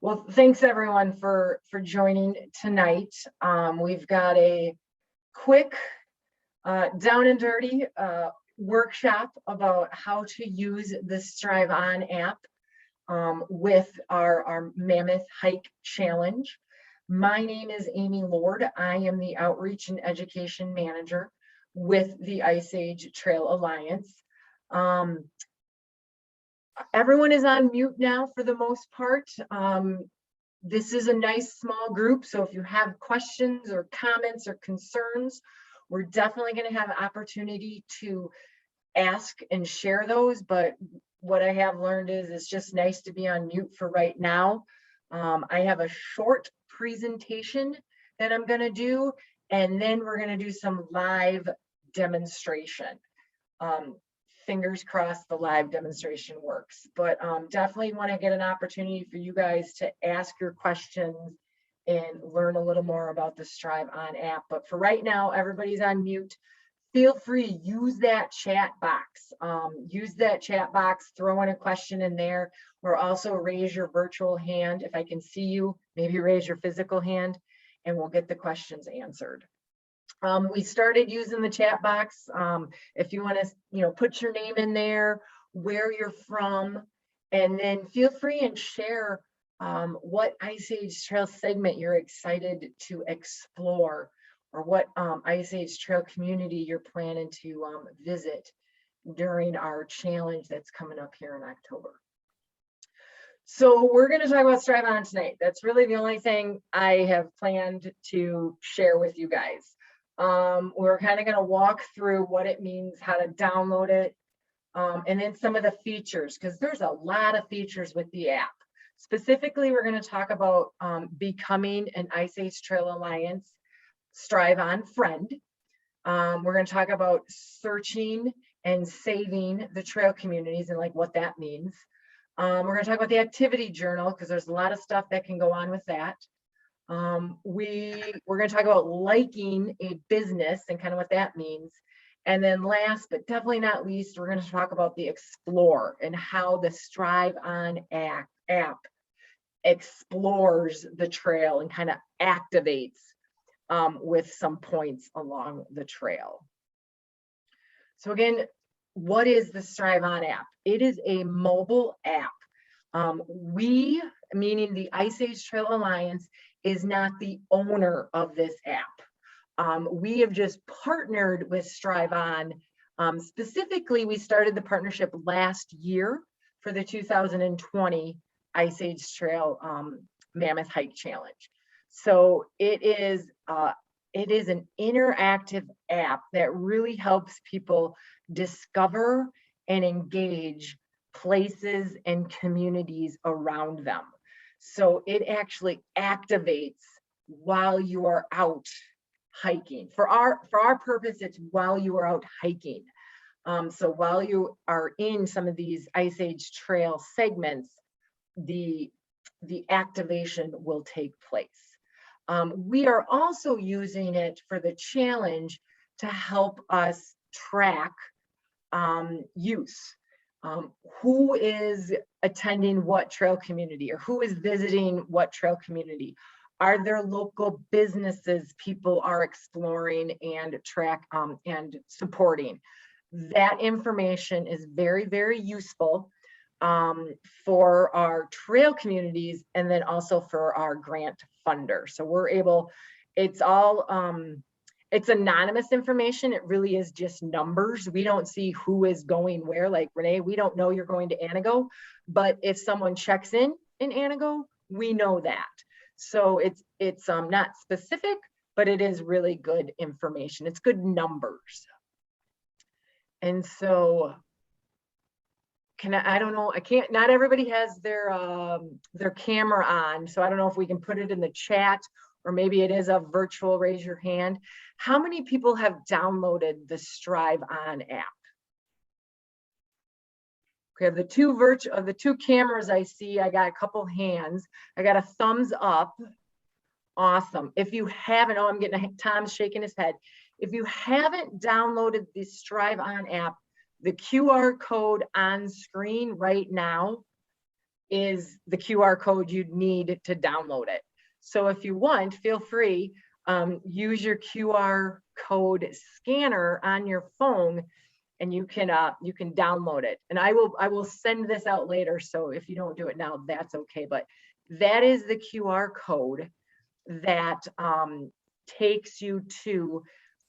Well, thanks everyone for joining tonight. We've got a quick down and dirty workshop about how to use the StriveOn app with our Mammoth Hike challenge. My name is Amy Lord. I am the Outreach and Education Manager with the Ice Age Trail Alliance. Everyone is on mute now for the most part. This is a nice small group, so if you have questions or comments or concerns, we're definitely going to have an opportunity to ask and share those. But what I have learned is it's just nice to be on mute for right now. I have a short presentation that I'm going to do, and then we're going to do some live demonstration. Fingers crossed the live demonstration works, but definitely want to get an opportunity for you guys to ask your questions and learn a little more about the StriveOn app. But for right now, everybody's on mute. Feel free to use that chat box. Throw in a question in there, or also raise your virtual hand. If I can see you, maybe raise your physical hand and we'll get the questions answered. We started using the chat box. If you want to, put your name in there, where you're from, and then feel free and share what Ice Age Trail segment you're excited to explore, or what Ice Age Trail community you're planning to visit during our challenge that's coming up here in October. So we're going to talk about StriveOn tonight. That's really the only thing I have planned to share with you guys. We're kind of going to walk through what it means, how to download it, and then some of the features, because there's a lot of features with the app. Specifically, we're going to talk about becoming an Ice Age Trail Alliance StriveOn friend. We're going to talk about searching and saving the trail communities and like what that means. We're going to talk about the activity journal, because there's a lot of stuff that can go on with that. We're going to talk about liking a business and kind of what that means. And then last, but definitely not least, we're going to talk about the Explore and how the StriveOn app explores the trail and kind of activates with some points along the trail. So again, what is the StriveOn app? It is a mobile app. We, meaning the Ice Age Trail Alliance, is not the owner of this app. We have just partnered with StriveOn. Specifically, we started the partnership last year for the 2020 Ice Age Trail Mammoth Hike Challenge. So it is an interactive app that really helps people discover and engage places and communities around them. So it actually activates while you are out hiking. For our purpose, it's while you are out hiking. So while you are in some of these Ice Age Trail segments, the activation will take place. We are also using it for the challenge to help us track use. Who is attending what trail community, or who is visiting what trail community? Are there local businesses people are exploring and and supporting? That information is very, very useful for our trail communities, and then also for our grant funder. So we're able, it's all it's anonymous information. It really is just numbers. We don't see who is going where. Like Renee, we don't know you're going to Anago, but if someone checks in Anago, we know that. So it's not specific, but it is really good information. It's good numbers. And so I don't know, not everybody has their camera on, so I don't know if we can put it in the chat, or maybe it is a virtual raise your hand. How many people have downloaded the StriveOn app? Okay, of the two cameras I see, I got a couple hands. I got a thumbs up. Awesome. If you haven't, I'm getting Tom's shaking his head. If you haven't downloaded the StriveOn app, the QR code on screen right now is the QR code you'd need to download it. So if you want, feel free, use your QR code scanner on your phone, and you can download it. And I will send this out later. So if you don't do it now, that's okay. But that is the QR code that takes you to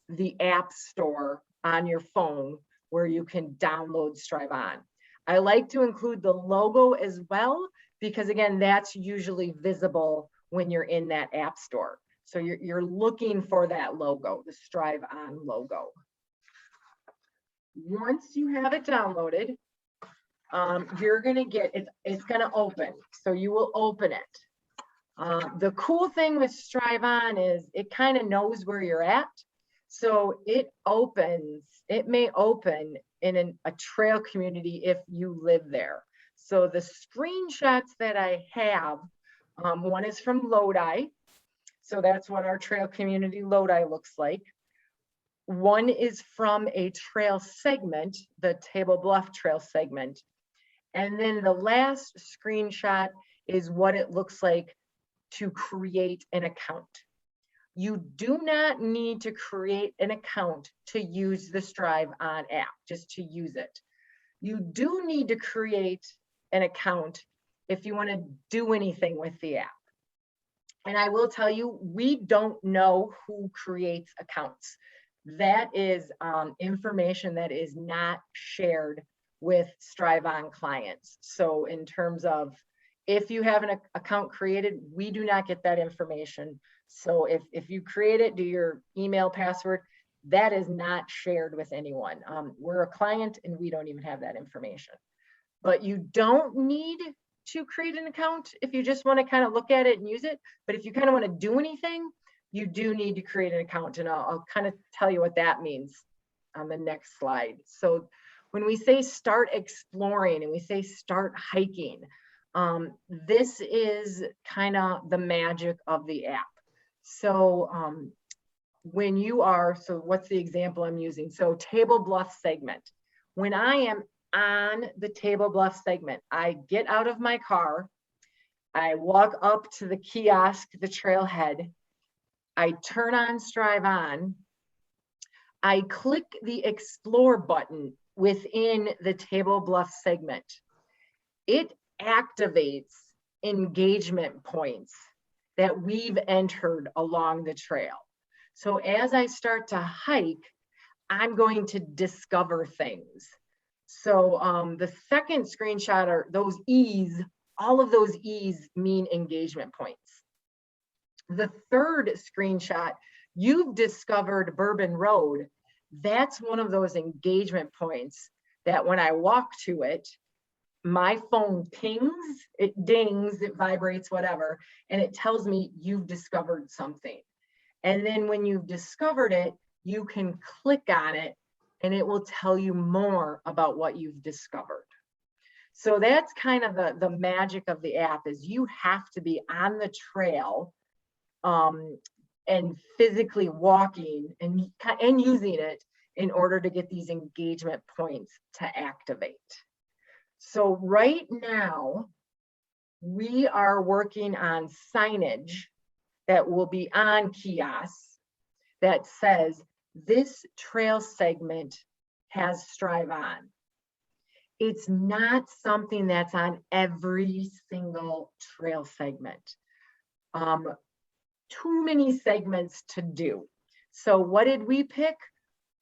the app store on your phone where you can download StriveOn. I like to include the logo as well, because again, that's usually visible when you're in that app store. So you're looking for that logo, the StriveOn logo. Once you have it downloaded, you're gonna get it, it's gonna open. So you will open it. The cool thing with StriveOn is it kind of knows where you're at. So it may open in a trail community if you live there. So the screenshots that I have, one is from Lodi. So that's what our trail community Lodi looks like. One is from a trail segment, the Table Bluff trail segment. And then the last screenshot is what it looks like to create an account. You do not need to create an account to use the StriveOn app, just to use it. You do need to create an account if you want to do anything with the app. And I will tell you, we don't know who creates accounts. That is information that is not shared with StriveOn clients. So in terms of if you have an account created, we do not get that information. So if you create it, do your email password, that is not shared with anyone. We're a client and we don't even have that information. But you don't need to create an account if you just want to kind of look at it and use it. But if you kind of want to do anything, you do need to create an account. And I'll kind of tell you what that means on the next slide. So when we say start exploring and we say start hiking, this is kind of the magic of the app. So when you are, so what's the example I'm using? So Table Bluff segment. When I am on the Table Bluff segment, I get out of my car, I walk up to the kiosk, the trailhead, I turn on StriveOn, I click the explore button within the Table Bluff segment. It activates engagement points that we've entered along the trail. So as I start to hike, I'm going to discover things. So the second screenshot are those E's, all of those E's mean engagement points. The third screenshot, you've discovered Bourbon Road. That's one of those engagement points that when I walk to it, my phone pings, it dings, it vibrates, whatever, and it tells me you've discovered something. And then when you've discovered it, you can click on it and it will tell you more about what you've discovered. So that's kind of the magic of the app, is you have to be on the trail and physically walking and using it in order to get these engagement points to activate. So right now, we are working on signage that will be on kiosks that says this trail segment has StriveOn. It's not something that's on every single trail segment. Too many segments to do. So what did we pick?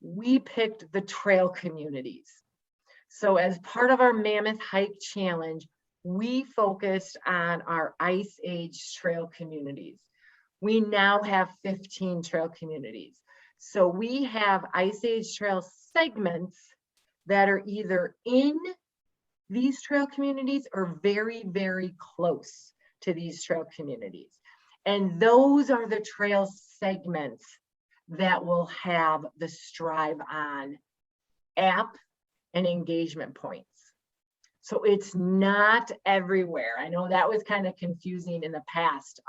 We picked the trail communities. So as part of our Mammoth Hike Challenge, we focused on our Ice Age trail communities. We now have 15 trail communities. So we have Ice Age trail segments that are either in these trail communities or very, very close to these trail communities. And those are the trail segments that will have the StriveOn app and engagement points. So it's not everywhere. I know that was kind of confusing in the past.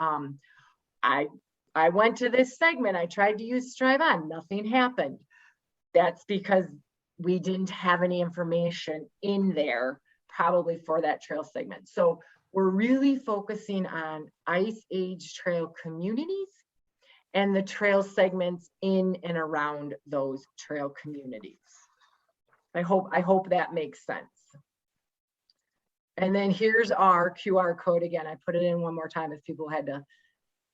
I went to this segment, I tried to use StriveOn, nothing happened. That's because we didn't have any information in there probably for that trail segment. So we're really focusing on Ice Age trail communities and the trail segments in and around those trail communities. I hope that makes sense. And then here's our QR code again. I put it in one more time if people had to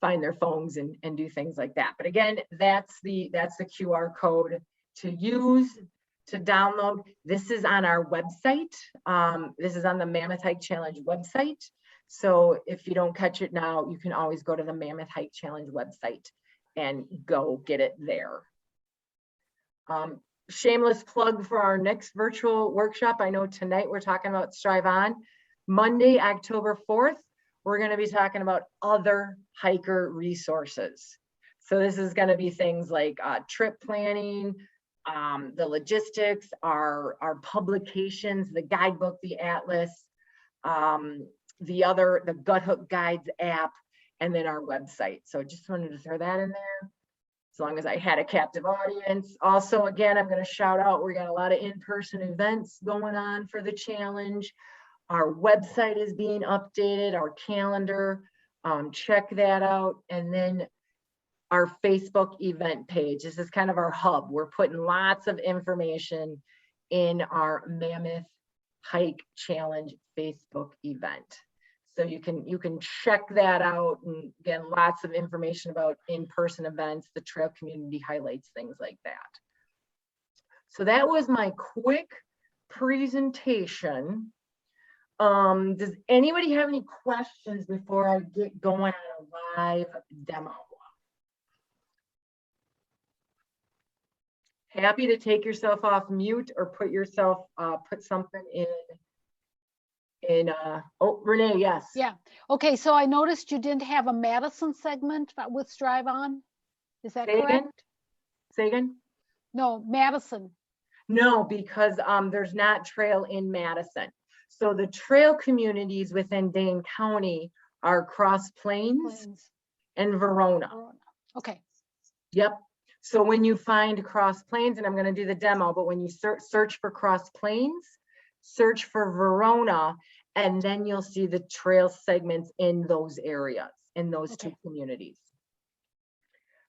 find their phones and do things like that. But again, that's the QR code to use, to download. This is on our website. This is on the Mammoth Hike Challenge website. So if you don't catch it now, you can always go to the Mammoth Hike Challenge website and go get it there. Shameless plug for our next virtual workshop. I know tonight we're talking about StriveOn. Monday, October 4th, we're going to be talking about other hiker resources. So this is going to be things like trip planning, the logistics, our publications, the guidebook, the atlas, the Gut Hook Guides app, and then our website. So just wanted to throw that in there, as long as I had a captive audience. Also, again, I'm going to shout out, we got a lot of in-person events going on for the challenge. Our website is being updated, our calendar, check that out. And then our Facebook event page. This is kind of our hub. We're putting lots of information in our Mammoth Hike Challenge Facebook event. So you can check that out, and again, lots of information about in-person events, the trail community highlights, things like that. So that was my quick presentation. Does anybody have any questions before I get going on a live demo? Happy to take yourself off mute or put yourself, put something in, oh, Renee, yes. Yeah. Okay. So I noticed you didn't have a Madison segment with StriveOn. Is that correct? Again? Say again? No, Madison. No, because there's not trail in Madison. So the trail communities within Dane County are Cross Plains and Verona. Okay. Yep. So when you find Cross Plains, and I'm going to do the demo, but when you search for Cross Plains, search for Verona, and then you'll see the trail segments in those areas, in those two communities.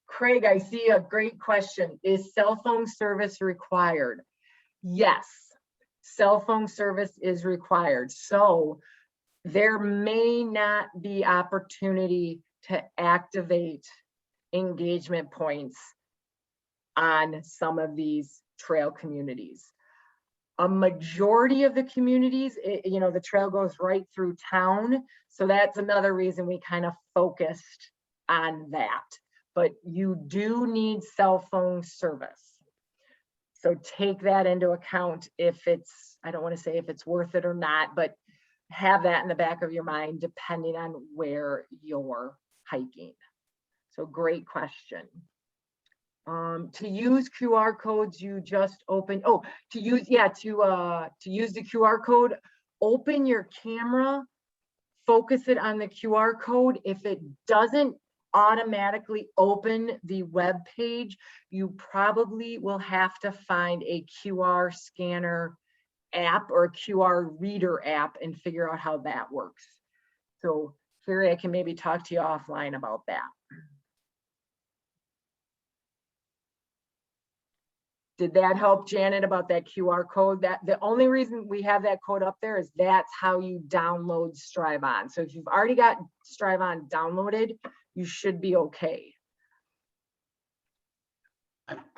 Craig, I see a great question. Is cell phone service required? Yes, cell phone service is required. So there may not be opportunity to activate engagement points on some of these trail communities. A majority of the communities, you know, the trail goes right through town. So that's another reason we kind of focused on that. But you do need cell phone service. So take that into account if it's, I don't want to say if it's worth it or not, but have that in the back of your mind depending on where you're hiking. So great question. To use QR codes, you just open, to use the QR code, open your camera, focus it on the QR code. If it doesn't automatically open the web page, you probably will have to find a QR scanner app or a QR reader app and figure out how that works. So Carrie, I can maybe talk to you offline about that. Did that help, Janet, about that QR code? That the only reason we have that code up there is that's how you download StriveOn. So if you've already got StriveOn downloaded, you should be okay.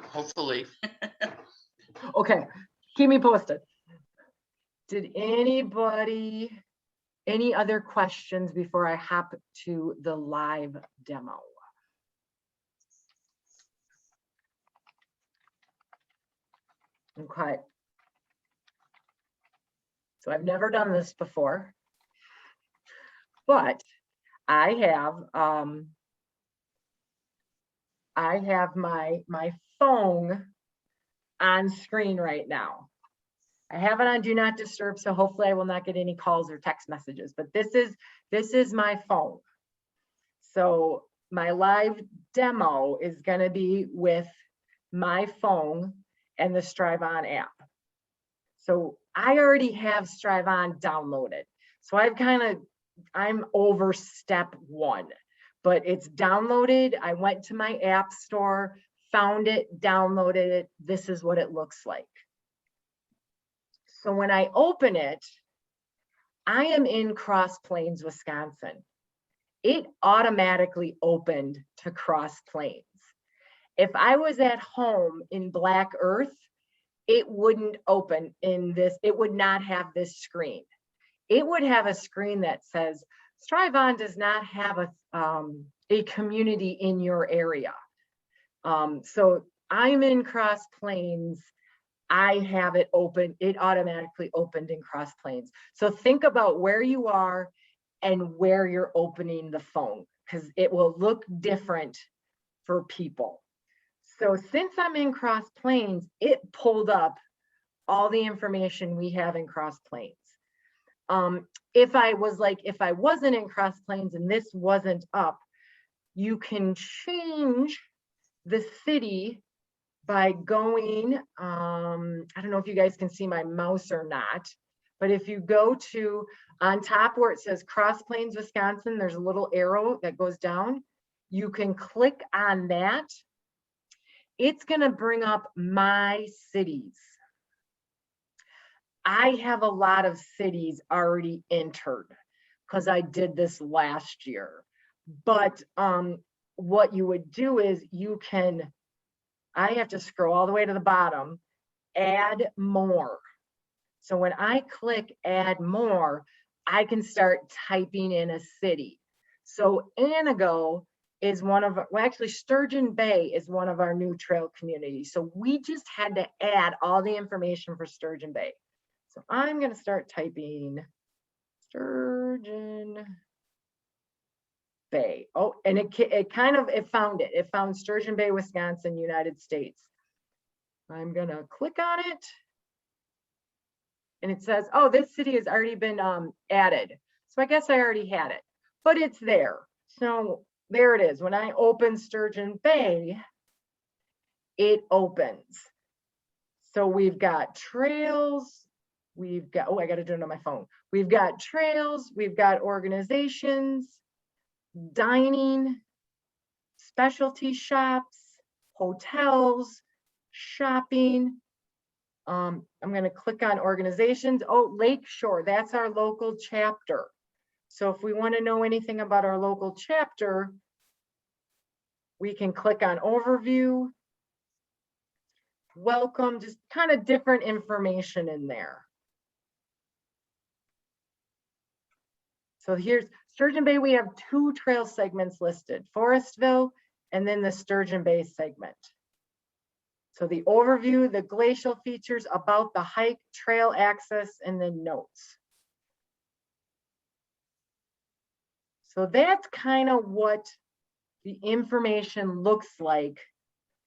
Hopefully. Okay, keep me posted. Did anybody, any other questions before I hop to the live demo? Okay. So I've never done this before, but I have my phone on screen right now. I have it on Do Not Disturb, so hopefully I will not get any calls or text messages, but this is my phone. So my live demo is going to be with my phone and the StriveOn app. So I already have StriveOn downloaded. So I'm over step 1, but it's downloaded. I went to my app store, found it, downloaded it. This is what it looks like. So when I open it, I am in Cross Plains, Wisconsin. It automatically opened to Cross Plains. If I was at home in Black Earth, it wouldn't open in this, it would not have this screen. It would have a screen that says, StriveOn does not have a community in your area. So I'm in Cross Plains. I have it open, it automatically opened in Cross Plains. So think about where you are and where you're opening the phone, because it will look different for people. So since I'm in Cross Plains, it pulled up all the information we have in Cross Plains. If I wasn't in Cross Plains and this wasn't up, you can change the city by going, I don't know if you guys can see my mouse or not, but if you go to on top where it says Cross Plains, Wisconsin, there's a little arrow that goes down. You can click on that. It's going to bring up my cities. I have a lot of cities already entered because I did this last year. But what you would do is I have to scroll all the way to the bottom, add more. So when I click add more, I can start typing in a city. So Anago is actually Sturgeon Bay is one of our new trail communities. So we just had to add all the information for Sturgeon Bay. So I'm going to start typing Sturgeon Bay. Oh, and it found it. It found Sturgeon Bay, Wisconsin, United States. I'm going to click on it. And it says, oh, this city has already been added. So I guess I already had it, but it's there. So there it is. When I open Sturgeon Bay, it opens. So we've got trails. We've got, oh, I got to do it on my phone. We've got trails. We've got organizations, dining, specialty shops, hotels, shopping. I'm going to click on organizations. Oh, Lakeshore, that's our local chapter. So if we want to know anything about our local chapter, we can click on overview, welcome, just kind of different information in there. So here's Sturgeon Bay. We have 2 trail segments listed, Forestville and then the Sturgeon Bay segment. So the overview, the glacial features, about the hike, trail access, and then notes. So that's kind of what the information looks like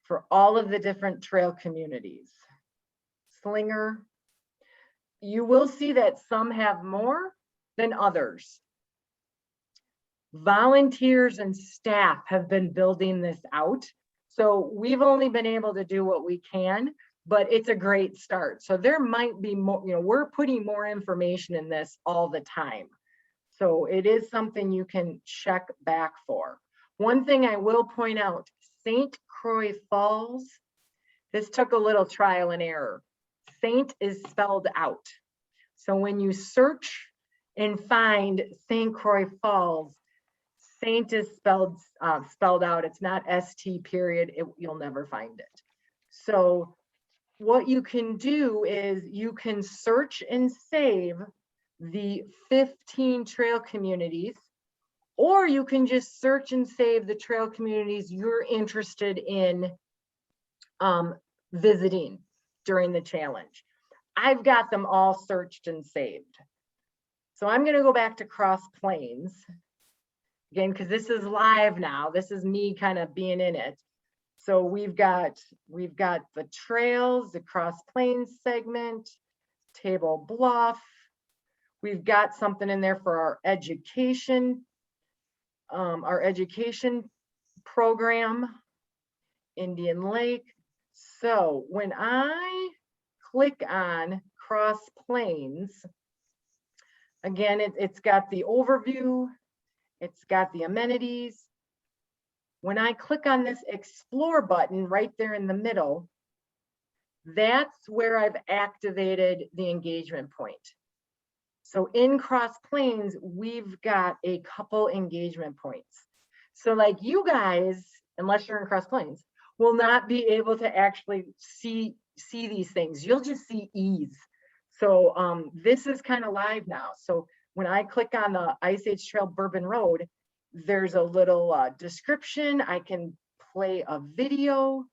for all of the different trail communities. Slinger, you will see that some have more than others. Volunteers and staff have been building this out. So we've only been able to do what we can, but it's a great start. So there might be more, we're putting more information in this all the time. So it is something you can check back for. One thing I will point out, St. Croix Falls, this took a little trial and error. Saint is spelled out. So when you search and find St. Croix Falls, Saint is spelled out. It's not ST period. You'll never find it. So what you can do is you can search and save the 15 trail communities, or you can just search and save the trail communities you're interested in visiting during the challenge. I've got them all searched and saved. So I'm going to go back to Cross Plains. Again, because this is live now. This is me kind of being in it. So we've got the trails, the Cross Plains segment, Table Bluff. We've got something in there for our education program, Indian Lake. So when I click on Cross Plains, again, it's got the overview, it's got the amenities. When I click on this explore button right there in the middle, that's where I've activated the engagement point. So in Cross Plains, we've got a couple engagement points. So like you guys, unless you're in Cross Plains, will not be able to actually see these things. You'll just see ease. So this is kind of live now. So when I click on the Ice Age Trail Bourbon Road, there's a little description. I can play a video.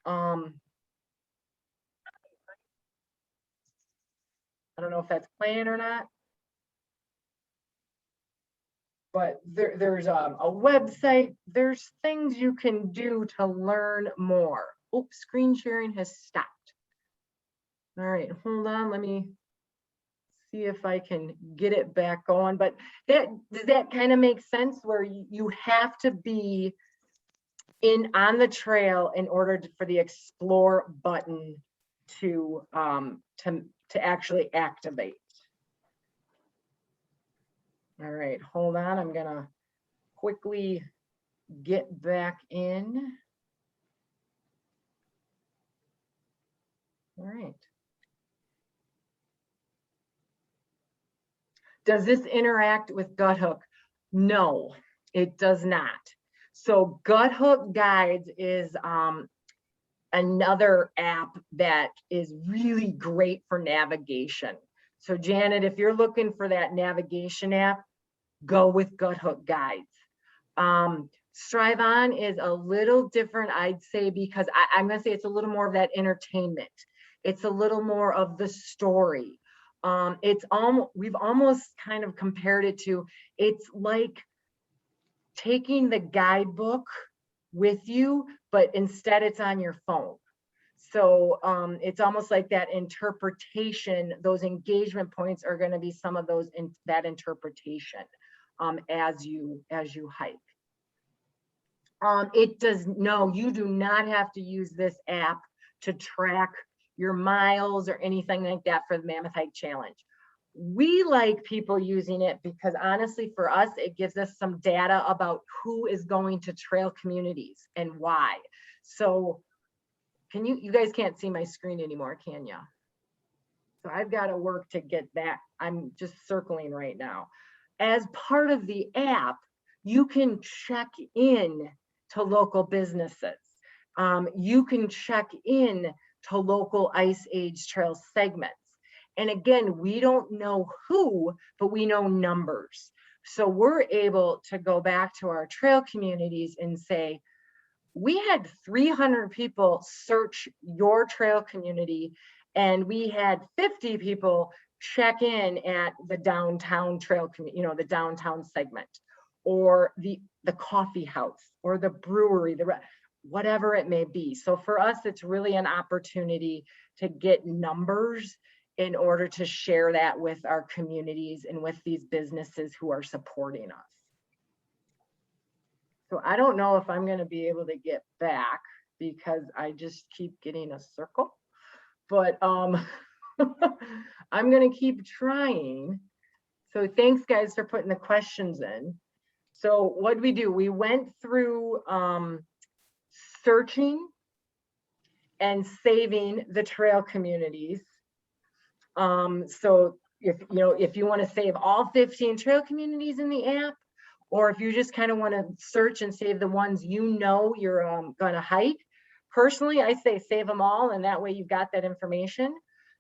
I don't know if that's playing or not, but there's a website. There's things you can do to learn more. Oops, screen sharing has stopped. All right, hold on. Let me see if I can get it back going. But does that kind of make sense where you have to be on the trail in order for the explore button to actually activate. All right, hold on. I'm gonna quickly get back in. All right. Does this interact with GutHook? No, it does not. So GutHook Guides is another app that is really great for navigation. So Janet, if you're looking for that navigation app, go with GutHook Guides. StriveOn is a little different, I'd say, because I'm gonna say it's a little more of that entertainment. It's a little more of the story. We've almost kind of compared it to, it's like taking the guidebook with you, but instead it's on your phone. So it's almost like that interpretation. Those engagement points are going to be some of those in that interpretation as you hike. You do not have to use this app to track your miles or anything like that for the Mammoth Hike Challenge. We like people using it because honestly, for us, it gives us some data about who is going to trail communities and why. So you guys can't see my screen anymore, can you? So I've got to work to get back. I'm just circling right now. As part of the app, you can check in to local businesses. You can check in to local Ice Age Trail segments. And again, we don't know who, but we know numbers. So we're able to go back to our trail communities and say, we had 300 people search your trail community, and we had 50 people check in at the downtown trail community, the downtown segment, or the coffee house, or the brewery, whatever it may be. So for us, it's really an opportunity to get numbers in order to share that with our communities and with these businesses who are supporting us. So I don't know if I'm going to be able to get back because I just keep getting a circle, but I'm going to keep trying. So thanks guys for putting the questions in. So what did we do? We went through searching and saving the trail communities. So if you want to save all 15 trail communities in the app, or if you just kind of want to search and save the ones you're going to hike, personally, I say save them all, and that way you've got that information.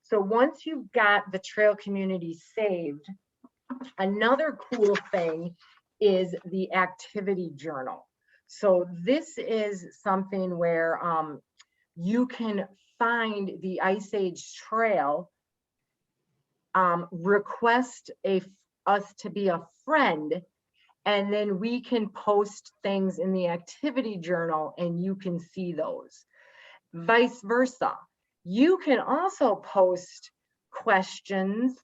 So once you've got the trail community saved, another cool thing is the activity journal. So this is something where you can find the Ice Age Trail, request us to be a friend, and then we can post things in the activity journal and you can see those. Vice versa. You can also post questions,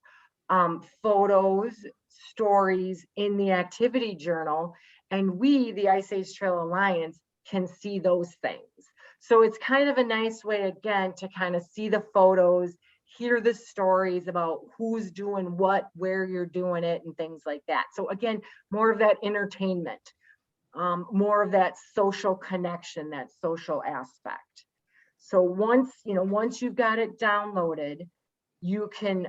photos, stories in the activity journal, and we, the Ice Age Trail Alliance, can see those things. So it's kind of a nice way, again, to kind of see the photos, hear the stories about who's doing what, where you're doing it, and things like that. So again, more of that entertainment, more of that social connection, that social aspect. So once you've got it downloaded, you can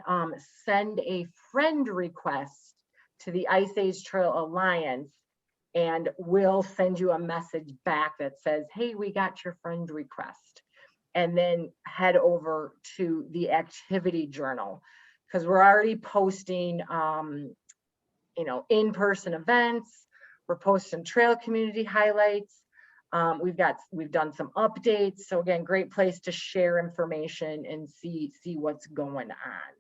send a friend request to the Ice Age Trail Alliance, and we'll send you a message back that says, hey, we got your friend request. And then head over to the activity journal, because we're already posting in-person events. We're posting trail community highlights. We've done some updates. So again, great place to share information and see what's going on.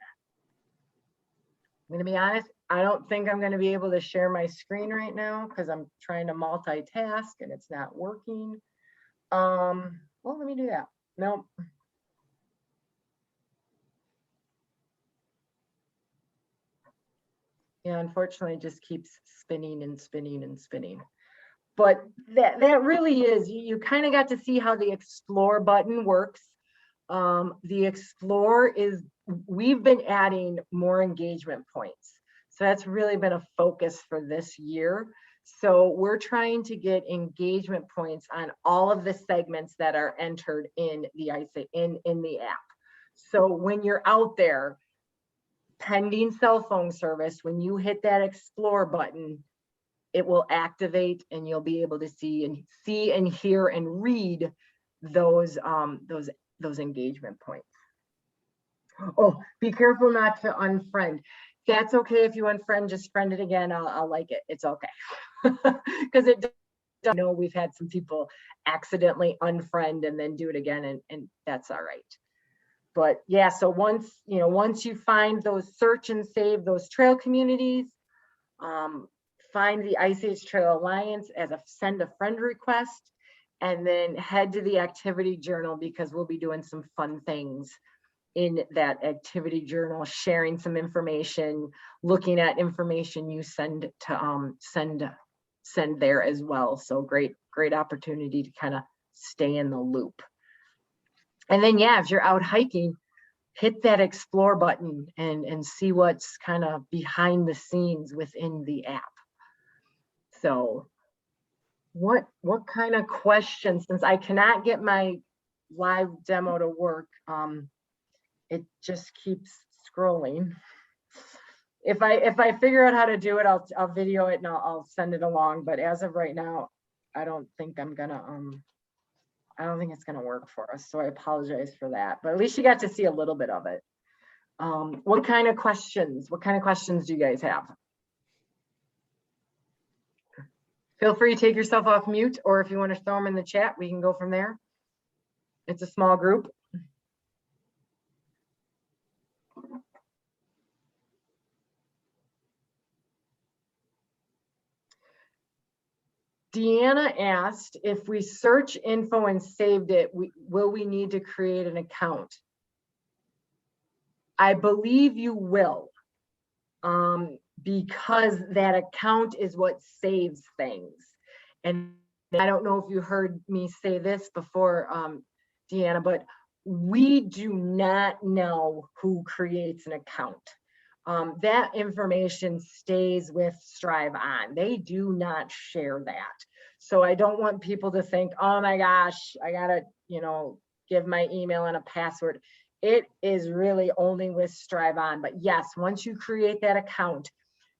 I'm gonna be honest, I don't think I'm gonna be able to share my screen right now because I'm trying to multitask and it's not working. Well, let me do that. Nope. Yeah, unfortunately, it just keeps spinning and spinning and spinning. But that really is, you kind of got to see how the explore button works. The explore is, we've been adding more engagement points. So that's really been a focus for this year. So we're trying to get engagement points on all of the segments that are entered in the in the app. So when you're out there, pending cell phone service, when you hit that explore button, it will activate and you'll be able to see and hear and read those engagement points. Oh, be careful not to unfriend. That's okay if you unfriend, just friend it again. I'll like it. It's okay. Because I know we've had some people accidentally unfriend and then do it again, and that's all right. But yeah, so once you find those, search and save those trail communities, find the Ice Age Trail Alliance as send a friend request, and then head to the activity journal, because we'll be doing some fun things in that activity journal, sharing some information, looking at information you send to send there as well. So great opportunity to kind of stay in the loop. And then yeah, if you're out hiking, hit that explore button and see what's kind of behind the scenes within the app. So what kind of questions, since I cannot get my live demo to work, it just keeps scrolling. If I figure out how to do it, I'll video it and I'll send it along. But as of right now, I don't think it's gonna work for us. So I apologize for that. But at least you got to see a little bit of it. What kind of questions do you guys have? Feel free to take yourself off mute, or if you want to throw them in the chat, we can go from there. It's a small group. Deanna asked, if we search info and saved it, will we need to create an account? I believe you will, because that account is what saves things. And I don't know if you heard me say this before, Deanna, but we do not know who creates an account. That information stays with StriveOn. They do not share that. So I don't want people to think, oh my gosh, I gotta, give my email and a password. It is really only with StriveOn. But yes, once you create that account,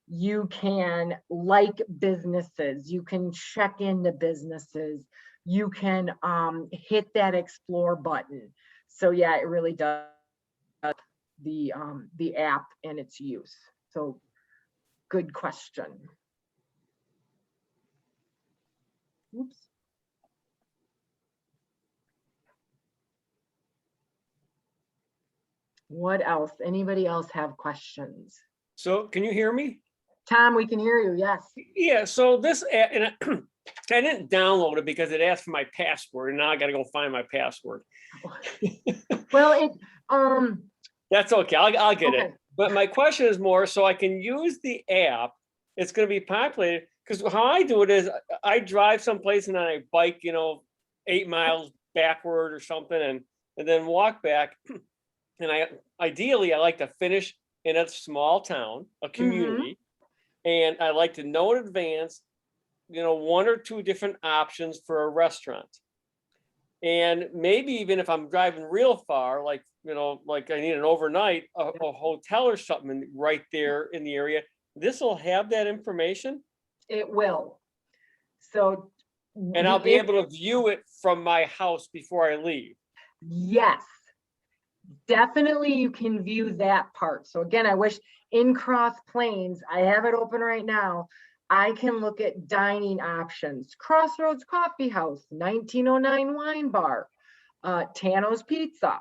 you can like businesses, you can check into businesses, you can hit that explore button. So yeah, it really does the app and its use. So good question. Oops. What else? Anybody else have questions? So can you hear me? Tom, we can hear you. Yes. Yeah, so this, and I didn't download it because it asked for my password, and now I got to go find my password. Well, That's okay. I'll get okay. it. But my question is more so I can use the app. It's going to be populated, because how I do it is I drive someplace and then I bike, 8 miles backward or something, and then walk back. And ideally I like to finish in a small town, a community. And I like to know in advance, 1 or 2 different options for a restaurant. And maybe even if I'm driving real far, like, like I need an overnight, a hotel or something right there in the area, this will have that information. It will. So. And I'll be able to view it from my house before I leave. Yes, definitely you can view that part. So again, I wish in Cross Plains, I have it open right now. I can look at dining options, Crossroads Coffee House, 1909 Wine Bar, Tano's Pizza.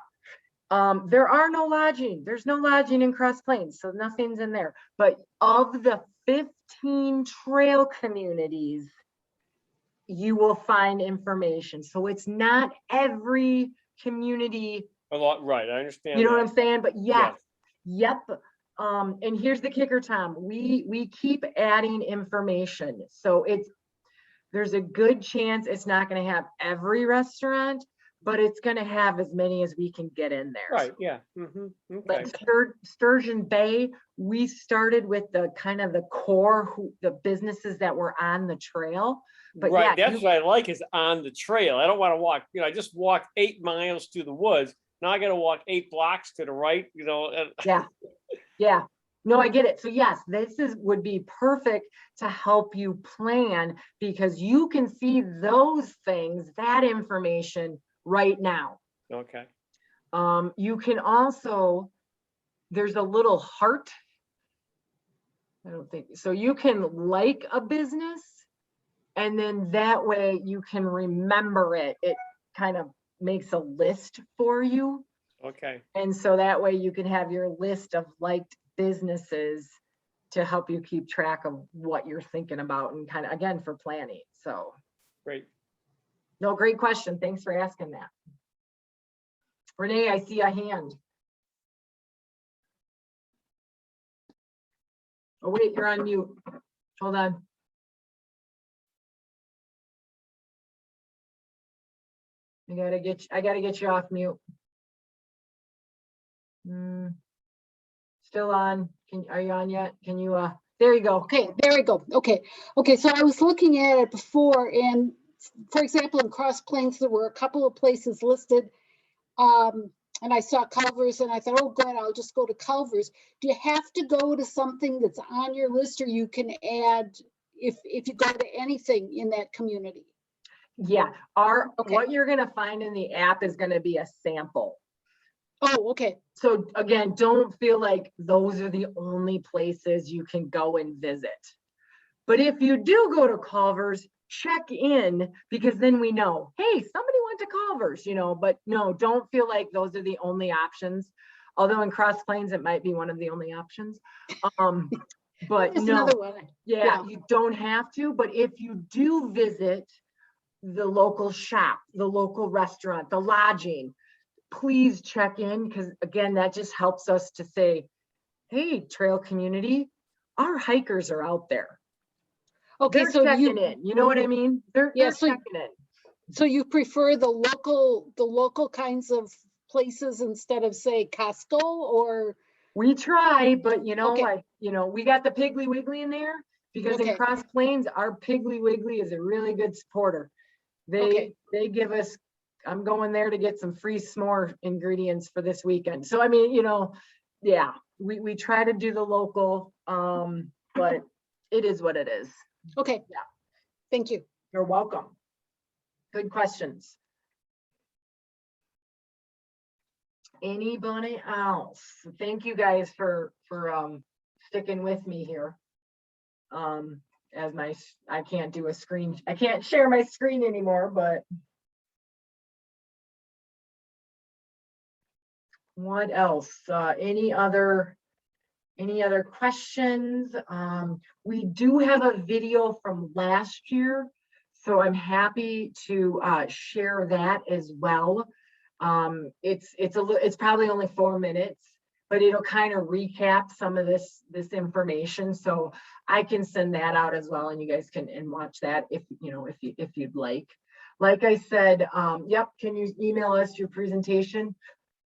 There are no lodging. There's no lodging in Cross Plains, so nothing's in there. But of the 15 trail communities, you will find information. So it's not every community. A lot, right? I understand. You know that. what I'm saying? But yes, yep. And here's the kicker, Tom. We keep adding information. So there's a good chance it's not going to have every restaurant, but it's going to have as many as we can get in there. Right. Yeah. Okay. Like Sturgeon Bay, we started with the kind of the core, the businesses that were on the trail. But right. yeah, That's what I like is on the trail. I don't want to walk, I just walked 8 miles through the woods. Now I got to walk 8 blocks to the right, Yeah. Yeah. No, I get it. So yes, would be perfect to help you plan because you can see those things, that information right now. Okay. You can also, there's a little heart. I don't think, so you can like a business and then that way you can remember it. It kind of makes a list for you. Okay. And so that way you can have your list of liked businesses to help you keep track of what you're thinking about and kind of, again, for planning. So. Great. No, great question. Thanks for asking that. Renee, I see a hand. Oh, wait, you're on mute. Hold on. I gotta get you off mute. Still on. Are you on yet? Can you, there you go. Okay, there we go. Okay, so I was looking at it before, and for example, in Cross Plains, there were a couple of places listed, and I saw Culver's, and I thought, oh, good, I'll just go to Culver's. Do you have to go to something that's on your list, or you can add if you go to anything in that community? Yeah, Okay. what you're gonna find in the app is gonna be a sample. Oh, okay. So again, don't feel like those are the only places you can go and visit. But if you do go to Culver's, check in because then we know, hey, somebody went to Culver's, but no, don't feel like those are the only options. Although in Cross Plains, it might be one of the only options. But There's no, another one. yeah, you don't have to. But if you do visit the local shop, the local restaurant, the lodging, please check in because again, that just helps us to say, hey, trail community, our hikers are out there. Okay, They're so checking in. You know what I mean? They're checking in. So you prefer the local kinds of places instead of, say, Costco, or? We try, but Okay. we got the Piggly Wiggly in there because in Okay. Cross Plains, our Piggly Wiggly is a really good supporter. They give us, I'm going there to get some free s'more ingredients for this weekend. So, I mean, yeah, we try to do the local, but it is what it is. Okay. Yeah. Thank you. You're welcome. Good questions. Anybody else? Thank you guys for sticking with me here. As I can't do a screen, I can't share my screen anymore, but what else? Any other questions? We do have a video from last year, so I'm happy to share that as well. It's probably only 4 minutes, but it'll kind of recap some of this information. So I can send that out as well, and you guys can watch that if you'd like. Like I said, yep. Can you email us your presentation?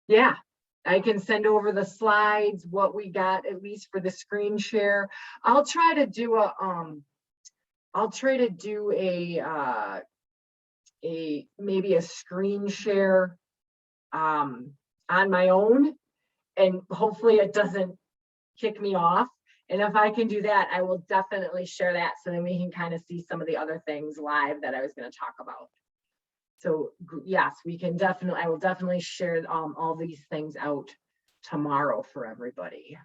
Yeah. I can send over the slides, what we got, at least for the screen share. I'll try to do maybe a screen share on my own, and hopefully it doesn't kick me off. And if I can do that, I will definitely share that, so then we can kind of see some of the other things live that I was going to talk about. So yes, we can definitely, I will definitely share all these things out tomorrow for everybody.